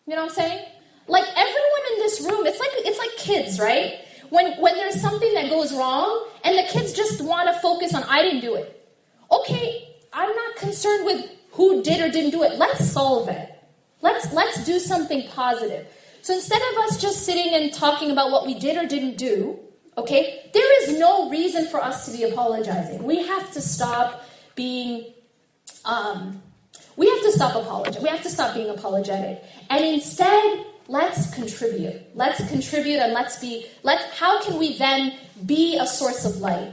you know what I'm saying? Like everyone in this room, it's like kids, right? When there's something that goes wrong and the kids just want to focus on I didn't do it. Okay, I'm not concerned with who did or didn't do it. Let's solve it. Let's do something positive. So instead of us just sitting and talking about what we did or didn't do, okay, there is no reason for us to be apologizing. We have to stop being, we have to stop being apologetic. And instead, let's contribute. Let's contribute and how can we then be a source of light?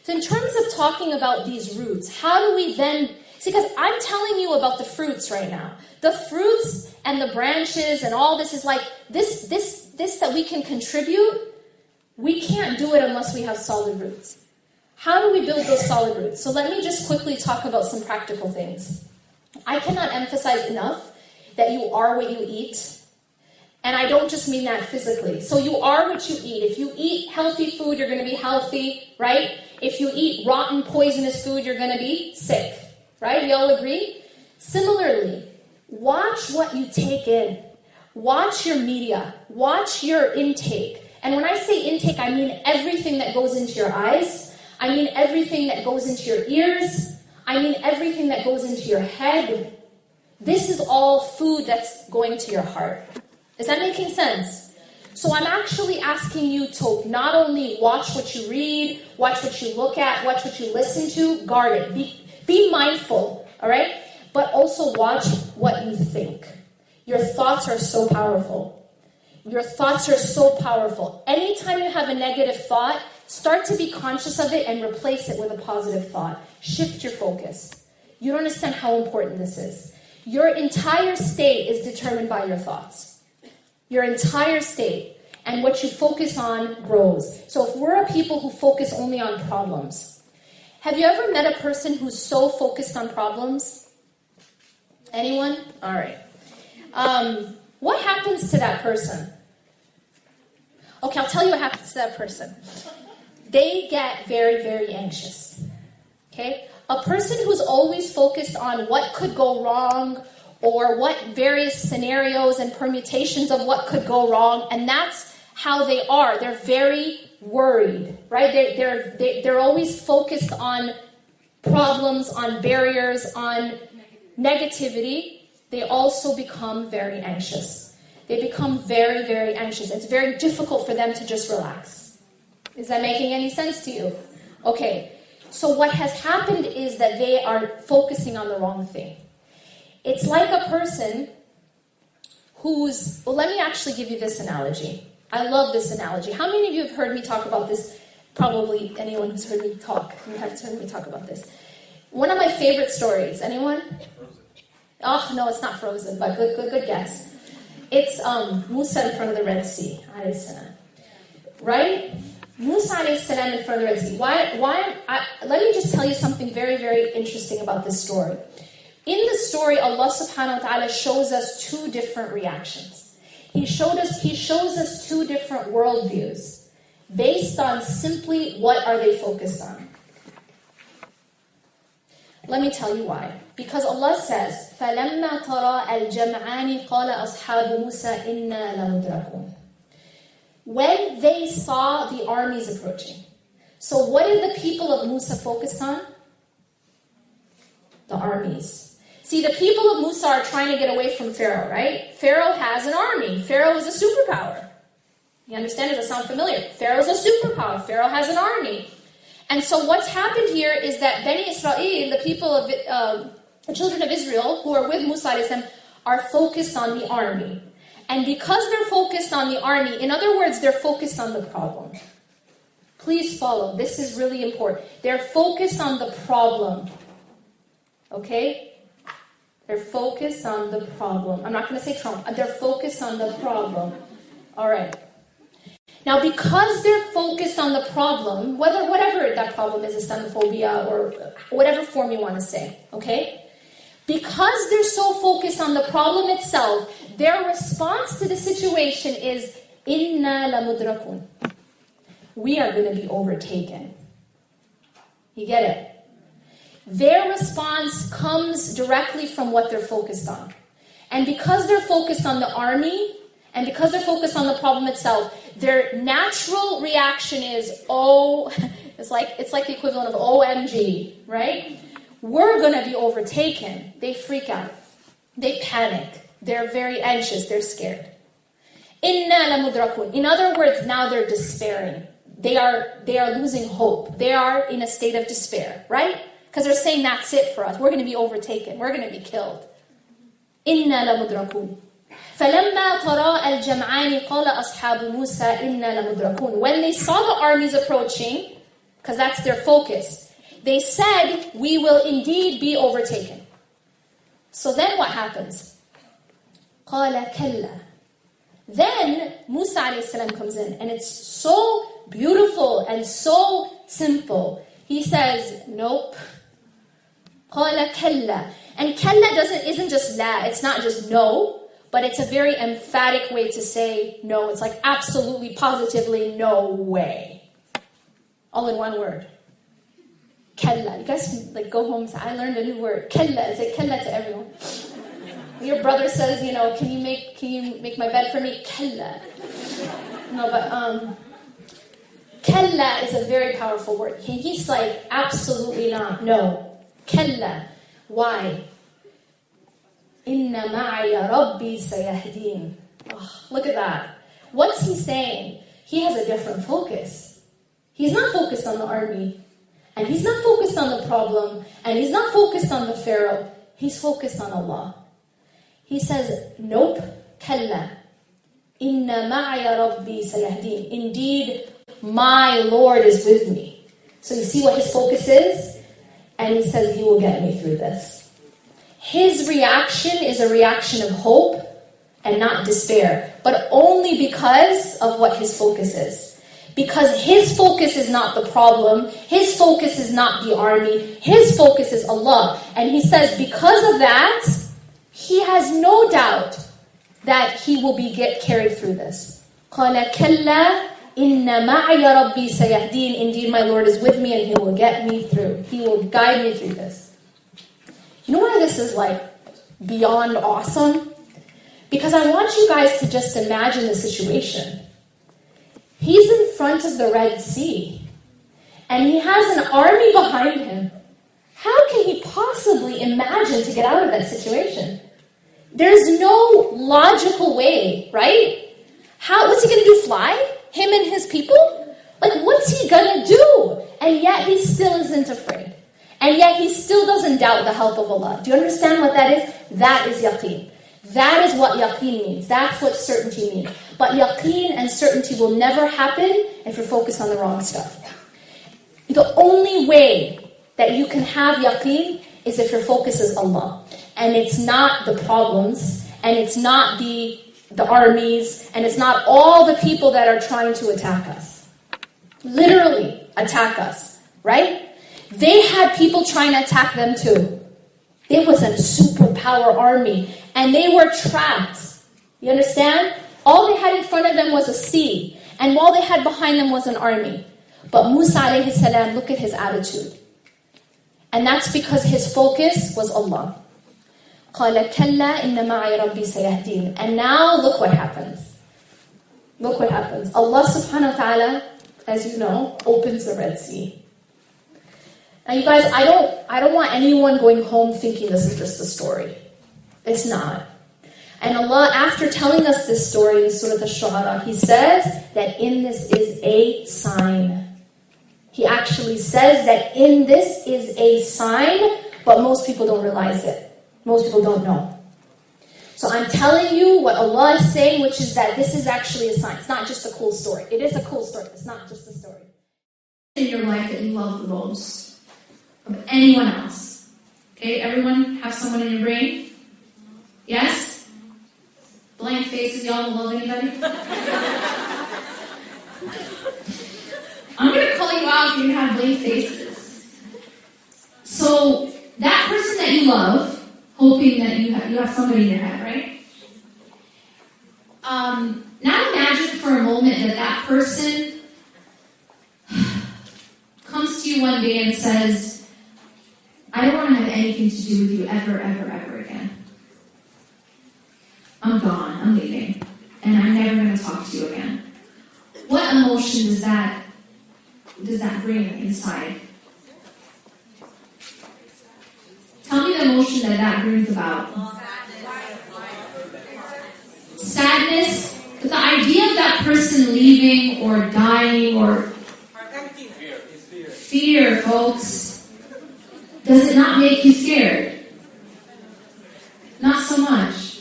So in terms of talking about these roots, how do we then See, because I'm telling you about the fruits right now. The fruits and the branches and all this is like, this that we can contribute, we can't do it unless we have solid roots. How do we build those solid roots? So let me just quickly talk about some practical things. I cannot emphasize enough that you are what you eat. And I don't just mean that physically. So you are what you eat. If you eat healthy food, you're going to be healthy, right? If you eat rotten, poisonous food, you're going to be sick, right? We all agree? Similarly, watch what you take in. Watch your media. Watch your intake. And when I say intake, I mean everything that goes into your eyes. I mean everything that goes into your ears. I mean everything that goes into your head. This is all food that's going to your heart. Is that making sense? So I'm actually asking you to not only watch what you read, watch what you look at, watch what you listen to, guard it. Be mindful, all right? But also watch what you think. Your thoughts are so powerful. Your thoughts are so powerful. Anytime you have a negative thought, start to be conscious of it and replace it with a positive thought. Shift your focus. You don't understand how important this is. Your entire state is determined by your thoughts. Your entire state. And what you focus on grows. So if we're a people who focus only on problems, have you ever met a person who's so focused on problems? Anyone? All right. What happens to that person? Okay, I'll tell you what happens to that person. They get very, very anxious. Okay? A person who's always focused on what could go wrong, or what various scenarios and permutations of what could go wrong, and that's how they are. They're very worried, right? They're always focused on problems, on barriers, on negativity. They also become very anxious. They become very, very anxious. It's very difficult for them to just relax. Is that making any sense to you? Okay, so what has happened is that they are focusing on the wrong thing. It's like a person who's... Well, let me actually give you this analogy. I love this analogy. How many of you have heard me talk about this? Probably anyone who's heard me talk. You have heard me talk about this. One of my favorite stories. Anyone? Frozen. Oh, no, it's not Frozen, but good guess. It's Musa in front of the Red Sea, alayhi salam. Right? Musa alayhi salam in front of the Red Sea. Let me just tell you something very, very interesting about this story. In the story, Allah subhanahu wa ta'ala shows us two different reactions. He shows us two different worldviews based on simply what are they focused on. Let me tell you why. Because Allah says, فَلَمَّا تَرَى الْجَمْعَانِ قَالَ أَصْحَابُ مُوسَى إِنَّا لَمُدْرَكُونَ. When they saw the armies approaching. So what did the people of Musa focused on? The armies. See, the people of Musa are trying to get away from Pharaoh, right? Pharaoh has an army. Pharaoh is a superpower. You understand? Does it sound familiar? Pharaoh's a superpower. Pharaoh has an army. And so what's happened here is that Bani Israel, the people of the children of Israel who are with Musa, are focused on the army. And because they're focused on the army, in other words, they're focused on the problem. Please follow. This is really important. They're focused on the problem. Okay? They're focused on the problem. I'm not going to say Trump. They're focused on the problem. All right. Now, because they're focused on the problem, whatever that problem is, Islamophobia or whatever form you want to say, okay? Because they're so focused on the problem itself, their response to the situation is, Inna lamudrakun. We are going to be overtaken. You get it? Their response comes directly from what they're focused on. And because they're focused on the army, and because they're focused on the problem itself, their natural reaction is, it's like the equivalent of OMG, right? We're going to be overtaken. They freak out. They panic. They're very anxious. They're scared. Inna lamudrakun. In other words, now they're despairing. They are losing hope. They are in a state of despair, right? Because they're saying that's it for us. We're going to be overtaken. We're going to be killed. Inna lamudrakun. فَلَمَّا تَرَى الْجَمْعَانِ قَالَ أَصْحَابُ مُوسَى إِنَّا لَمُدْرَكُونَ. When they saw the armies approaching, because that's their focus, They said, we will indeed be overtaken. So then what happens? قَالَ كَلَّا. Then Musa alayhi salam comes in, and it's so beautiful and so simple. He says, nope. قَالَ كَلَّا. And kalla isn't just la, it's not just no, but it's a very emphatic way to say no. It's like absolutely, positively, no way. All in one word. Kalla. You guys can like go home and say, I learned a new word. Kalla. Say kalla to everyone. Your brother says, can you make my bed for me? Kalla. No, but kalla is a very powerful word. He's like, absolutely not. No. Kalla. Why? Inna ma'aya rabbi sayahdeen. Oh, look at that. What's he saying? He has a different focus. He's not focused on the army. And he's not focused on the problem. And he's not focused on the Pharaoh. He's focused on Allah. He says, nope, kalla. Inna ma'aya rabbi sayahdeen. Indeed, my Lord is with me. So you see what his focus is? And he says, he will get me through this. His reaction is a reaction of hope and not despair, but only because of what his focus is. Because his focus is not the problem, his focus is not the army, his focus is Allah. And he says, because of that, he has no doubt that he will get carried through this. قَالَ كَلَّا إِنَّ مَعَيَ رَبِّي سَيَهْدِينَ. Indeed, my Lord is with me and he will get me through. He will guide me through this. You know why this is like beyond awesome? Because I want you guys to just imagine the situation. He's in front of the Red Sea, and he has an army behind him. How can he possibly imagine to get out of that situation? There's no logical way, right? What's he going to do, fly? Him and his people? Like, what's he going to do? And yet he still isn't afraid. And yet he still doesn't doubt the help of Allah. Do you understand what that is? That is yaqeen. That is what yaqeen means. That's what certainty means. But yaqeen and certainty will never happen if you're focused on the wrong stuff. The only way that you can have yaqeen is if your focus is Allah. And it's not the problems, and it's not the armies, and it's not all the people that are trying to attack us. Literally attack us, right? They had people trying to attack them too. It was a superpower army, and they were trapped. You understand? All they had in front of them was a sea, and all they had behind them was an army. But Musa alayhi salam, look at his attitude. And that's because his focus was Allah. قَالَ كَلَّا إِنَّ مَعَيَ رَبِّي سَيَهْدِينَ. And now look what happens. Look what happens. Allah subhanahu wa ta'ala, as you know, opens the Red Sea. Now you guys, I don't want anyone going home thinking this is just a story. It's not. And Allah, after telling us this story in Surah Al-Shu'ara, He says that in this is a sign. He actually says that in this is a sign, but most people don't realize it. Most people don't know. So I'm telling you what Allah is saying, which is that this is actually a sign. It's not just a cool story. It is a cool story. It's not just a story. In your life that you love the most of anyone else. Okay, everyone have someone in your brain? Yes? Blank faces, y'all don't love anybody? I'm going to call you out if you have blank faces. So, that person that you love, hoping that you have somebody in your head, right? Now imagine for a moment that person comes to you one day and says, I don't want to have anything to do with you ever, ever, ever again. I'm gone, I'm leaving, and I'm never going to talk to you again. What emotion does that bring inside? Tell me the emotion that brings about. Sadness. But the idea of that person leaving or dying or fear, folks. Does it not make you scared? Not so much.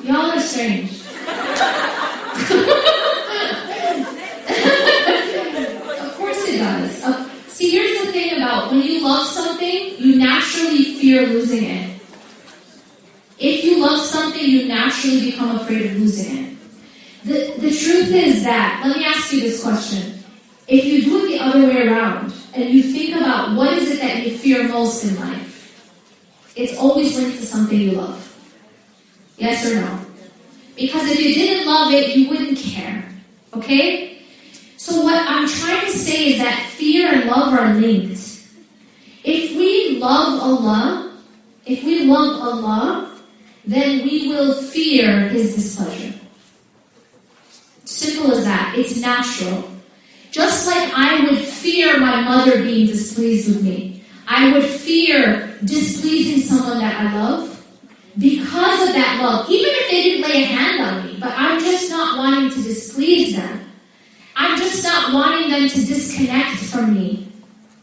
Y'all are strange. Of course it does. See, here's the thing about when you love something, you naturally fear losing it. If you love something, you naturally become afraid of losing it. The truth is that, let me ask you this question. If you do it the other way around, and you think about what is it that you fear most in life, it's always linked to something you love. Yes or no? Because if you didn't love it, you wouldn't care. Okay? So what I'm trying to say is that fear and love are linked. If we love Allah, then we will fear His displeasure. Simple as that. It's natural. Just like I would fear my mother being displeased with me. I would fear displeasing someone that I love because of that love. Even if they didn't lay a hand on me, but I'm just not wanting to displease them. I'm just not wanting them to disconnect from me.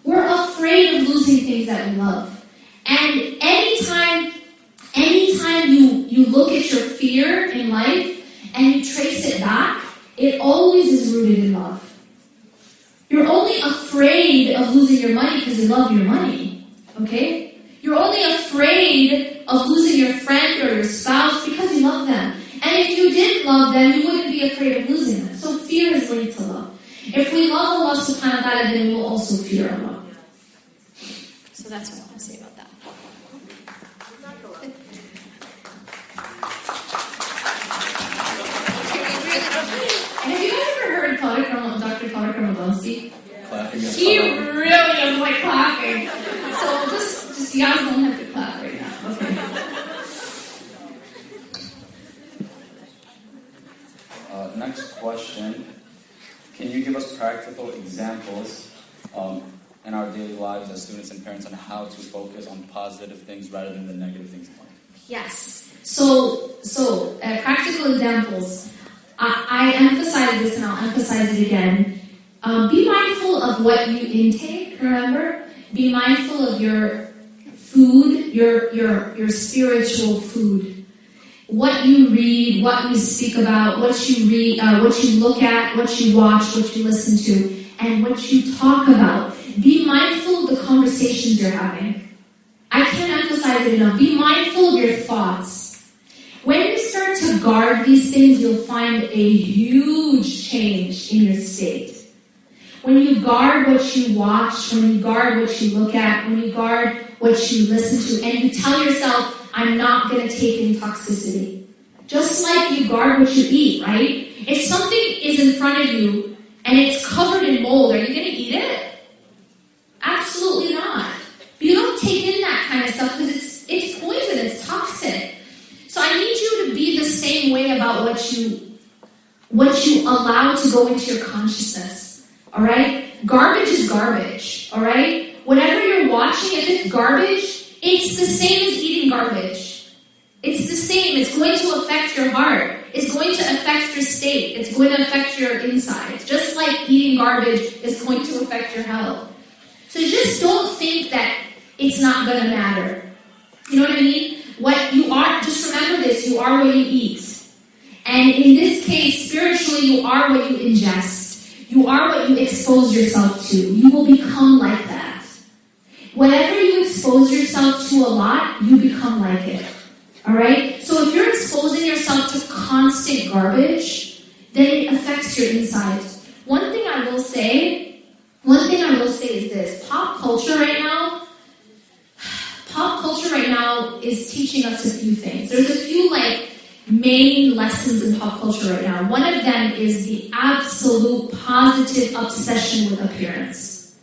We're afraid of losing things that we love. And anytime you look at your fear in life and you trace it back, it always is rooted in love. You're only afraid of losing your money because you love your money. Okay? You're only afraid of losing your friend or your spouse because you love them. And if you didn't love them, you wouldn't be afraid of losing them. So fear is linked to love. If we love Allah subhanahu wa ta'ala, then we will also fear Allah. So that's what I want to say about that. Have you guys ever heard Dr. Tariq Ramadan speak? He really doesn't like clapping. So just you guys don't have to clap right now. Okay. Next question. Can you give us practical examples in our daily lives as students and parents on how to focus on positive things rather than the negative things in life? Yes. So practical examples. I emphasize this and I'll emphasize it again. Be mindful of what you intake, remember? Be mindful of your food, your spiritual food. What you read, what you speak about, what you read, what you look at, what you watch, what you listen to, and what you talk about. Be mindful of the conversations you're having. I can't emphasize it enough. Be mindful of your thoughts. When you start to guard these things, you'll find a huge change in your state. When you guard what you watch, when you guard what you look at, when you guard what you listen to, and you tell yourself, I'm not going to take in toxicity. Just like you guard what you eat, right? If something is in front of you and it's covered in mold, are you going to eat it? Absolutely not. But you don't take in that kind of stuff because it's poison, it's toxic. So I need you to be the same way about what you allow to go into your consciousness. Alright? Garbage is garbage. Alright? Whatever you're watching, if it's garbage, it's the same as eating garbage. It's the same. It's going to affect your heart. It's going to affect your state. It's going to affect your insides. Just like eating garbage is going to affect your health. So just don't think that it's not going to matter. You know what I mean? What you are, just remember this, you are what you eat. And in this case, spiritually, you are what you ingest. You are what you expose yourself to. You will become like that. Whatever you expose yourself to a lot, you become like it. Alright? So if you're exposing yourself to constant garbage, then it affects your insides. One thing I will say is this. Pop culture right now is teaching us a few things. There's a few main lessons in pop culture right now. One of them is the absolute positive obsession with appearance.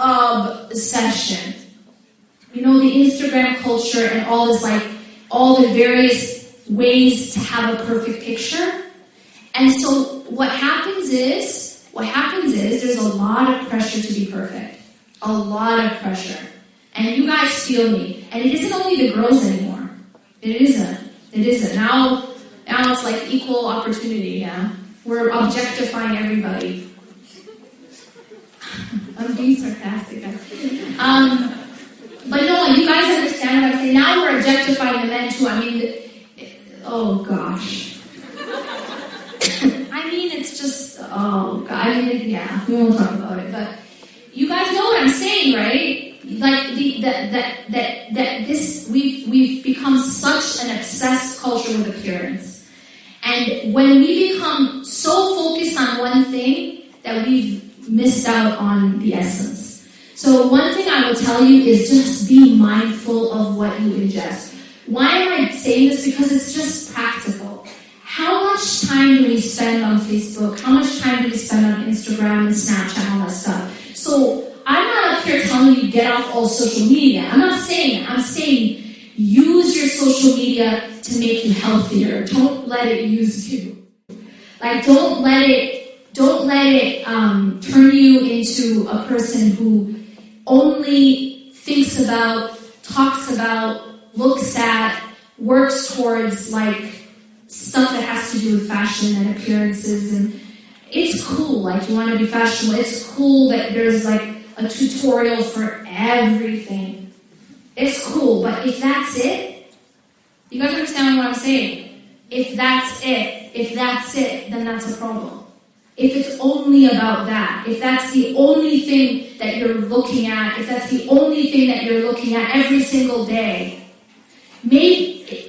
Obsession. You know, the Instagram culture and all the various ways to have a perfect picture. And so what happens is there's a lot of pressure to be perfect. A lot of pressure. And you guys feel me. And it isn't only the girls anymore. It isn't. Now it's like equal opportunity, yeah? We're objectifying everybody. I'm being sarcastic. But no, you guys understand what I'm saying. Now we're objectifying the men too. I mean, oh gosh. I mean, it's just, oh God. I mean, yeah, we won't talk about it. But You guys know what I'm saying, right? Like we've become such an obsessed culture with appearance. And when we become so focused on one thing that we've missed out on the essence. So one thing I will tell you is just be mindful of what you ingest. Why am I saying this? Because it's just practical. How much time do we spend on Facebook? How much time do we spend on Instagram and Snapchat and all that stuff? So I'm not up here telling you get off all social media. I'm not saying that. I'm saying use your social media to make you healthier. Don't let it use you. Like don't let it turn you into a person who only thinks about, talks about, looks at, works towards like stuff that has to do with fashion and appearances. And it's cool, like you want to be fashionable. It's cool that there's like a tutorial for everything. It's cool, but if that's it, you guys understand what I'm saying? If that's it, then that's a problem. If it's only about that, if that's the only thing that you're looking at, if that's the only thing that you're looking at every single day,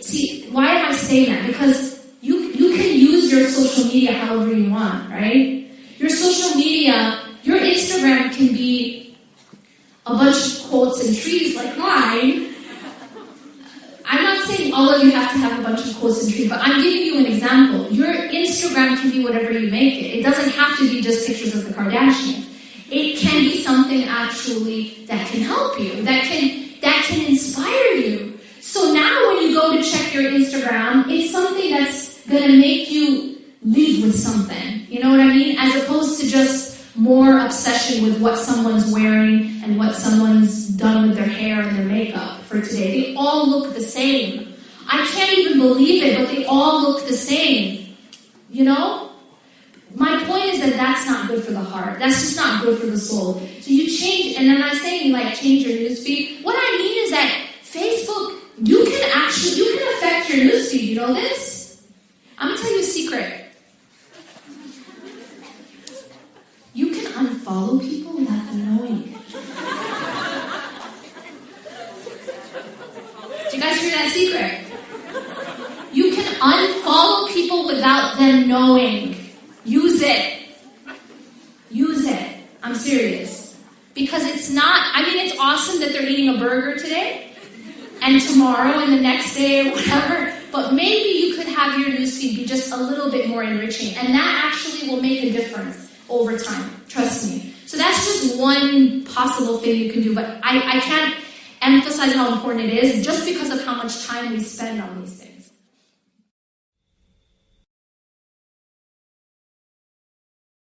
see, why am I saying that? Because you can use your social media however you want, right? Your social media, your Instagram can be a bunch of quotes and trees like mine. I'm not saying all of you have to have a bunch of quotes and trees, but I'm giving you an example. Your Instagram can be whatever you make it. It doesn't have to be just pictures of the Kardashians. It can be something actually that can help you, that can inspire you. So now when you go to check your Instagram, it's something that's going to make you leave with something. You know what I mean? As opposed to just more obsession with what someone's wearing and what someone's done with their hair and their makeup for today. They all look the same. I can't even believe it, but they all look the same. You know? My point is that that's not good for the heart. That's just not good for the soul. So you change, and I'm not saying like change your newsfeed. What I mean is that Facebook, you can affect your newsfeed. You know this? I'm going to tell you a secret. You can unfollow people without them knowing it. Do you guys hear that secret? You can unfollow people without them knowing. Use it. Use it. I'm serious. Because it's not, I mean, it's awesome that they're eating a burger today, and tomorrow, and the next day, or whatever. But maybe you could have your newsfeed be just a little bit more enriching. And that actually will make a difference over time. Trust me. So that's just one possible thing you can do. But I can't emphasize how important it is just because of how much time we spend on these things.